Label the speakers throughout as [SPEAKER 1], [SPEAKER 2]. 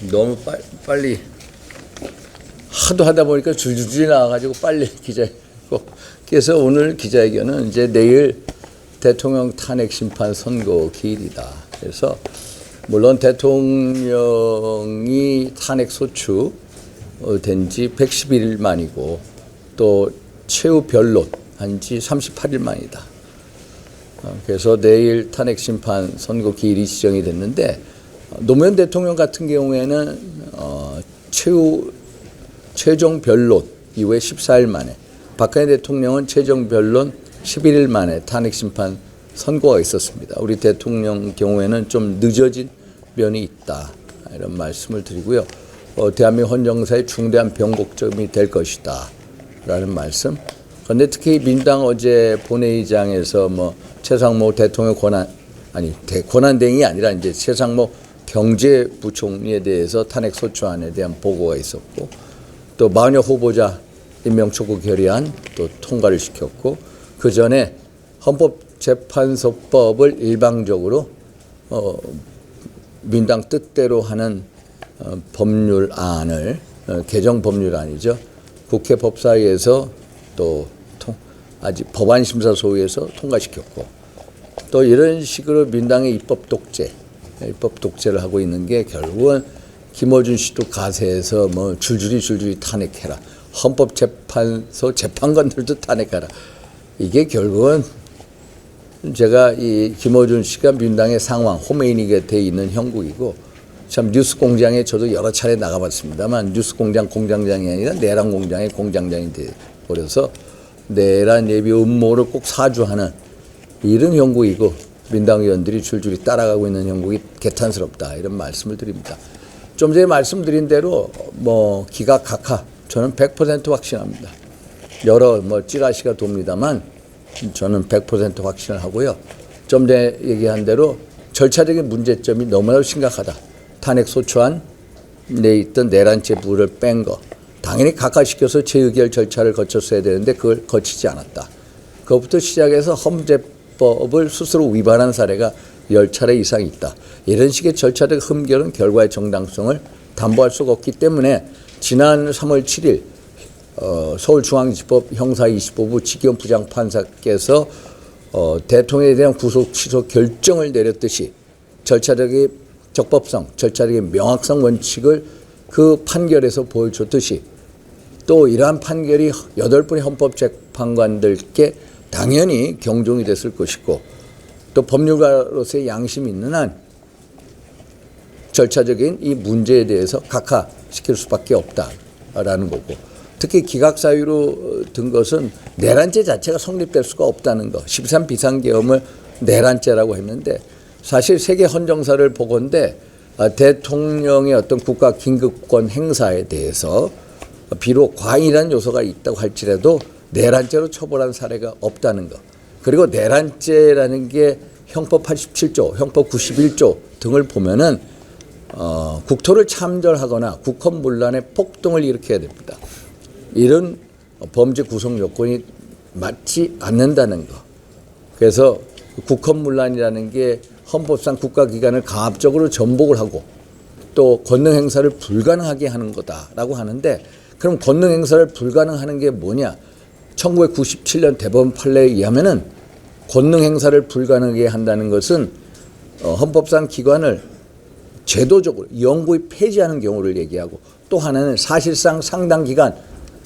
[SPEAKER 1] 너무 빨리 하도 하다 보니까 줄줄이 나와가지고 빨리 기자회견. 그래서 오늘 기자회견은 이제 내일 대통령 탄핵 심판 선고 기일이다. 그래서 물론 대통령이 탄핵 소추 된 지 111일 만이고 또 최후 변론 한 지 38일 만이다. 그래서 내일 탄핵 심판 선고 기일이 지정이 됐는데 노무현 대통령 같은 경우에는 최종 변론 이후에 14일 만에, 박근혜 대통령은 최종 변론 11일 만에 탄핵 심판 선고가 있었습니다. 우리 대통령 경우에는 좀 늦어진 면이 있다, 이런 말씀을 드리고요. 대한민국 헌정사의 중대한 변곡점이 될 것이다 라는 말씀. 그런데 특히 민주당 어제 본회의장에서 최상목 대통령 권한대행이 아니라 이제 최상목 경제부총리에 대해서 탄핵 소추안에 대한 보고가 있었고, 또 마흔여 후보자 임명 촉구 결의안 또 통과를 시켰고, 그 전에 헌법재판소법을 일방적으로 민당 뜻대로 하는 법률안을, 개정 법률안이죠, 국회 법사위에서 또 아직 법안심사소위에서 통과시켰고, 또 이런 식으로 민당의 입법 독재를 하고 있는 게 결국은 김어준 씨도 가세해서 줄줄이 탄핵해라, 헌법재판소 재판관들도 탄핵하라. 이게 결국은 제가 이 김어준 씨가 민당의 상황 호메인이 곁에 있는 형국이고, 참 뉴스 공장에 저도 여러 차례 나가봤습니다만 뉴스 공장 공장장이 아니라 내란 공장의 공장장이 돼버려서 내란 예비 음모를 꼭 사주하는 이런 형국이고, 민당 의원들이 줄줄이 따라가고 있는 형국이 개탄스럽다, 이런 말씀을 드립니다. 좀 전에 말씀드린 대로 기각각하 저는 100% 확신합니다. 여러 찌라시가 돕니다만 저는 100% 확신을 하고요. 좀 전에 얘기한 대로 절차적인 문제점이 너무나도 심각하다. 탄핵 소추안에 있던 내란죄 부를 뺀 거, 당연히 각하시켜서 재의결 절차를 거쳤어야 되는데 그걸 거치지 않았다. 그것부터 시작해서 헌재법을 스스로 위반한 사례가 10차례 이상 있다. 이런 식의 절차적 흠결은 결과의 정당성을 담보할 수가 없기 때문에 지난 3월 7일 서울중앙지법 형사 25부 직영 부장판사께서 대통령에 대한 구속 취소 결정을 내렸듯이 절차적인 적법성, 절차적인 명확성 원칙을 그 판결에서 보여줬듯이, 또 이러한 판결이 8분의 헌법재판관들께 당연히 경종이 됐을 것이고, 또 법률가로서의 양심이 있는 한 절차적인 이 문제에 대해서 각하시킬 수밖에 없다라는 거고, 특히 기각사유로 든 것은 내란죄 자체가 성립될 수가 없다는 거. 13 비상계엄을 내란죄라고 했는데, 사실 세계 헌정사를 보건대 대통령의 어떤 국가 긴급권 행사에 대해서 비록 과잉이라는 요소가 있다고 할지라도 내란죄로 처벌한 사례가 없다는 것. 그리고 내란죄라는 게 형법 87조, 형법 91조 등을 보면은 국토를 참전하거나 국헌문란의 폭동을 일으켜야 됩니다. 이런 범죄 구성 요건이 맞지 않는다는 것. 그래서 국헌문란이라는 게 헌법상 국가기관을 강압적으로 전복을 하고 또 권능 행사를 불가능하게 하는 거다라고 하는데, 그럼 권능 행사를 불가능하는 게 뭐냐? 1997년 대법원 판례에 의하면은 권능 행사를 불가능하게 한다는 것은 헌법상 기관을 제도적으로 영구히 폐지하는 경우를 얘기하고, 또 하나는 사실상 상당 기간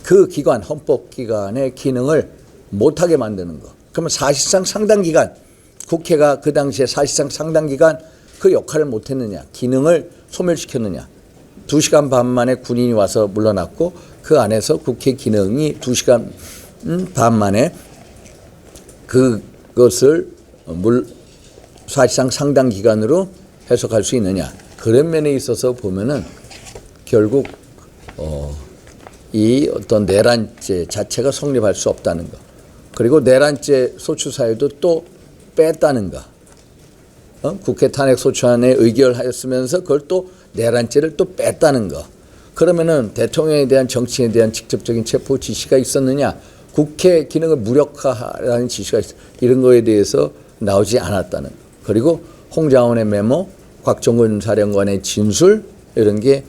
[SPEAKER 1] 그 기관, 헌법기관의 기능을 못하게 만드는 거. 그러면 사실상 상당 기간, 국회가 그 당시에 사실상 상당 기간 그 역할을 못했느냐, 기능을 소멸시켰느냐. 2시간 반 만에 군인이 와서 물러났고, 그 안에서 국회 기능이 2시간 반 만에 그것을 사실상 상당 기간으로 해석할 수 있느냐. 그런 면에 있어서 보면은 결국 이 어떤 내란죄 자체가 성립할 수 없다는 거. 그리고 내란죄 소추사유도 또 뺐다는 거. 국회 탄핵 소추안에 의결하였으면서 그걸 또 내란죄를 또 뺐다는 거. 그러면은 대통령에 대한 정치인에 대한 직접적인 체포 지시가 있었느냐, 국회 기능을 무력화하라는 지시가 이런 거에 대해서 나오지 않았다는 거. 그리고 홍장원의 메모, 곽정근 사령관의 진술, 이런 게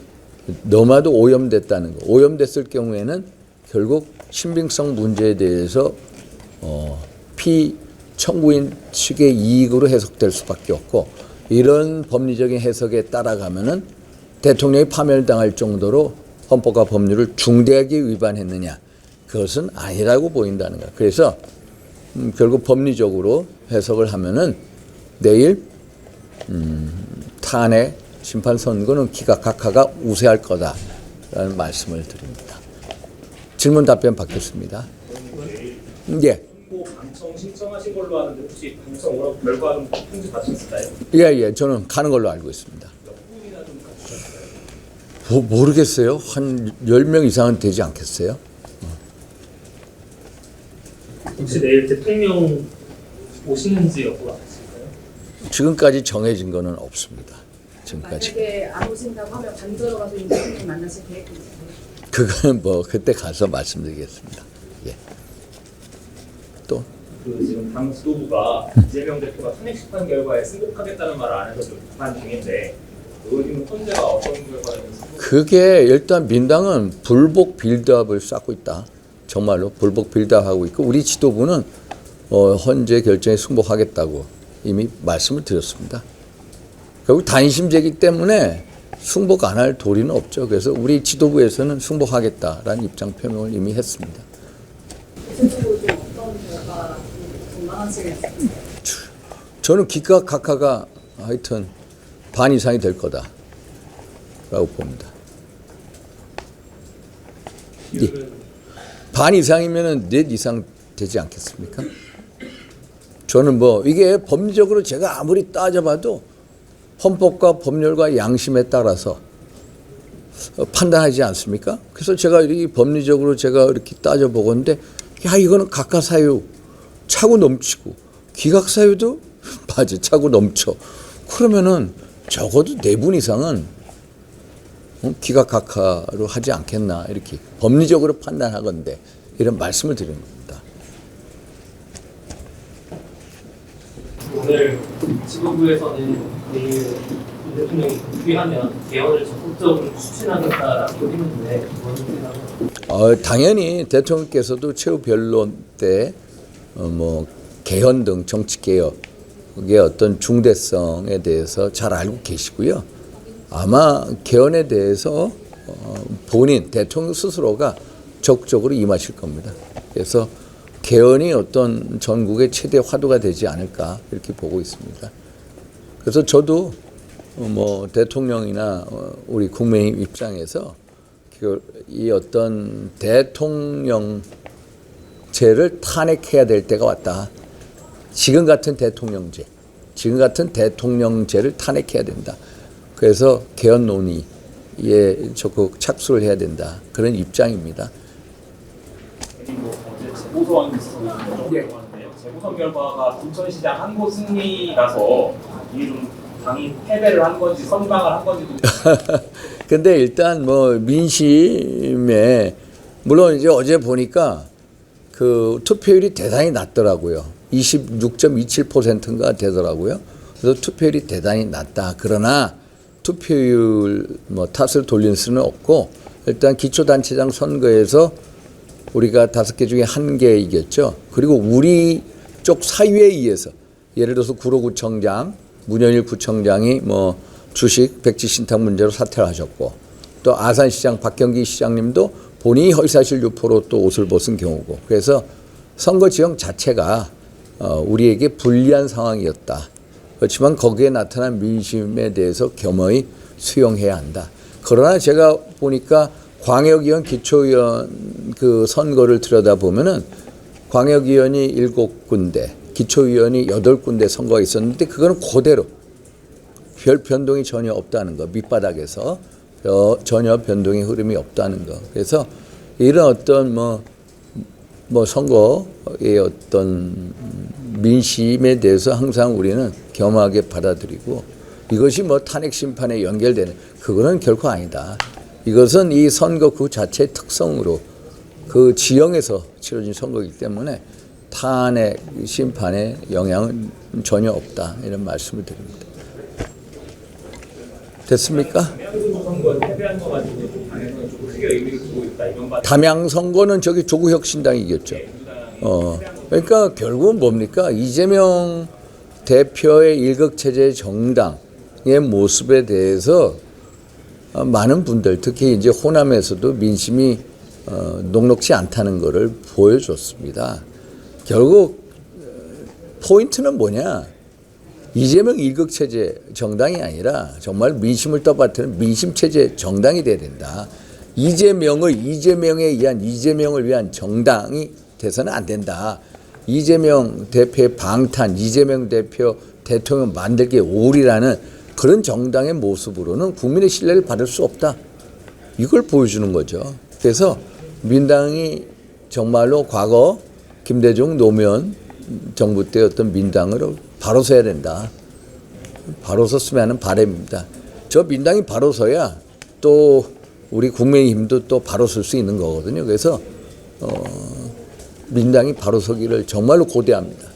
[SPEAKER 1] 너마도 오염됐다는 거. 오염됐을 경우에는 결국 신빙성 문제에 대해서 피청구인 측의 이익으로 해석될 수밖에 없고, 이런 법리적인 해석에 따라가면은 대통령이 파멸당할 정도로 헌법과 법률을 중대하게 위반했느냐, 그것은 아니라고 보인다는 거야. 그래서 결국 법리적으로 해석을 하면은 내일 탄핵 심판 선고는 기각각하가 우세할 거다라는 말씀을 드립니다. 질문 답변 받겠습니다. 예.
[SPEAKER 2] 방청 신청하신 걸로 아는데 혹시 방청 오라고 결과는 통지 받으셨을까요?
[SPEAKER 1] 예, 저는 가는 걸로 알고 있습니다.
[SPEAKER 2] 몇 분이나 좀 받으셨어요?
[SPEAKER 1] 모르겠어요. 한 10명 이상은 되지 않겠어요?
[SPEAKER 2] 혹시 내일 대통령 오시는지 여부 아실까요?
[SPEAKER 1] 지금까지 정해진 거는 없습니다. 지금까지.
[SPEAKER 3] 만약에 안 오신다고 하면 반대로 가서 이제 대통령 만나실 계획이 있으세요?
[SPEAKER 1] 그거는 뭐 그때 가서 말씀드리겠습니다. 예. 또
[SPEAKER 2] 지금 당 지도부가 이재명 대표가 탄핵 심판 결과에 승복하겠다는 말을 안 해서 좀 비판 중인데, 의원님은 헌재가 어떤 결과를 승복?
[SPEAKER 1] 그게 일단 민당은 불복 빌드업을 쌓고 있다. 정말로 불복 빌드업하고 있고, 우리 지도부는 헌재 결정에 승복하겠다고 이미 말씀을 드렸습니다. 결국 단심제이기 때문에 승복 안 할 도리는 없죠. 그래서 우리 지도부에서는 승복하겠다라는 입장 표명을 이미 했습니다.
[SPEAKER 3] 구체적으로 좀 어떤 결과 전망하시겠어요?
[SPEAKER 1] 저는 기각각하가 하여튼 반 이상이 될 거다라고 봅니다. 예. 반 이상이면은 넷 이상 되지 않겠습니까? 저는 뭐 이게 법리적으로 제가 아무리 따져봐도 헌법과 법률과 양심에 따라서 판단하지 않습니까? 그래서 제가 이 법리적으로 제가 이렇게 따져보건데, 야, 이거는 각하사유 차고 넘치고, 기각사유도 맞아 차고 넘쳐. 그러면은 적어도 4분 이상은 기각각하로 하지 않겠나, 이렇게 법리적으로 판단하건대 이런 말씀을 드리는 겁니다.
[SPEAKER 2] 오늘 지도부에서는 내일 이 대통령이 복귀하면 개헌을 적극적으로 추진하겠다라고 했는데,
[SPEAKER 1] 당연히 대통령께서도 최후 변론 때 뭐 개헌 등 정치 개혁의 어떤 중대성에 대해서 잘 알고 계시고요. 아마 개헌에 대해서 본인 대통령 스스로가 적극적으로 임하실 겁니다. 그래서 개헌이 어떤 전국의 최대 화두가 되지 않을까 이렇게 보고 있습니다. 그래서 저도 뭐 대통령이나 우리 국민의 입장에서 이 어떤 대통령제를 탄핵해야 될 때가 왔다. 지금 같은 대통령제를 탄핵해야 된다. 그래서 개헌 논의에 적극 착수를 해야 된다. 그런 입장입니다.
[SPEAKER 2] 어제 재보선 하는데요. 재보선 결과가 부천시장 한 곳 승리라서 이게 좀 당이 패배를 한 건지 선방을 한 건지도.
[SPEAKER 1] 근데 일단 뭐 민심에 물론 이제 어제 보니까 그 투표율이 대단히 낮더라고요. 26.27%인가 되더라고요. 그래서 투표율이 대단히 낮다. 그러나 투표율 뭐 탓을 돌릴 수는 없고, 일단 기초단체장 선거에서 우리가 5개 중에 1개 이겼죠. 그리고 우리 쪽 사유에 의해서, 예를 들어서 구로구청장 문현일 구청장이 뭐 주식 백지 신탁 문제로 사퇴를 하셨고, 또 아산시장 박경기 시장님도 본인이 허위사실 유포로 또 옷을 벗은 경우고, 그래서 선거 지형 자체가 우리에게 불리한 상황이었다. 그렇지만 거기에 나타난 민심에 대해서 겸허히 수용해야 한다. 그러나 제가 보니까 광역의원, 기초의원 그 선거를 들여다보면은 광역의원이 7군데, 기초의원이 8군데 선거가 있었는데, 그거는 그대로 별 변동이 전혀 없다는 거, 밑바닥에서 전혀 변동의 흐름이 없다는 거. 그래서 이런 어떤 뭐 선거의 어떤 민심에 대해서 항상 우리는 겸허하게 받아들이고, 이것이 뭐 탄핵 심판에 연결되는 그거는 결코 아니다. 이것은 이 선거 그 자체의 특성으로 그 지형에서 치러진 선거이기 때문에 탄핵 심판에 영향은 전혀 없다, 이런 말씀을 드립니다. 됐습니까?
[SPEAKER 2] 선거에서 패배한 거 가지고 좀 당에서는 좀 크게 의미를 두고 있다 이런 바.
[SPEAKER 1] 담양 선거는 저기 조국혁신당이 이겼죠. 그러니까 결국은 뭡니까? 이재명 대표의 일극체제 정당의 모습에 대해서 많은 분들, 특히 이제 호남에서도 민심이 녹록지 않다는 것을 보여줬습니다. 결국 포인트는 뭐냐? 이재명 일극체제 정당이 아니라 정말 민심을 떠받드는 민심체제 정당이 돼야 된다. 이재명에 위한 정당이 돼서는 안 된다. 이재명 대표의 방탄, 이재명 대표 대통령 만들기에 올이라는 그런 정당의 모습으로는 국민의 신뢰를 받을 수 없다. 이걸 보여주는 거죠. 그래서 민당이 정말로 과거 김대중 노무현 정부 때 어떤 민당으로 바로 서야 된다. 바로 섰으면 하는 바람입니다. 저 민당이 바로 서야 또 우리 국민의힘도 또 바로 설 수 있는 거거든요. 그래서 민당이 바로 서기를 정말로 고대합니다.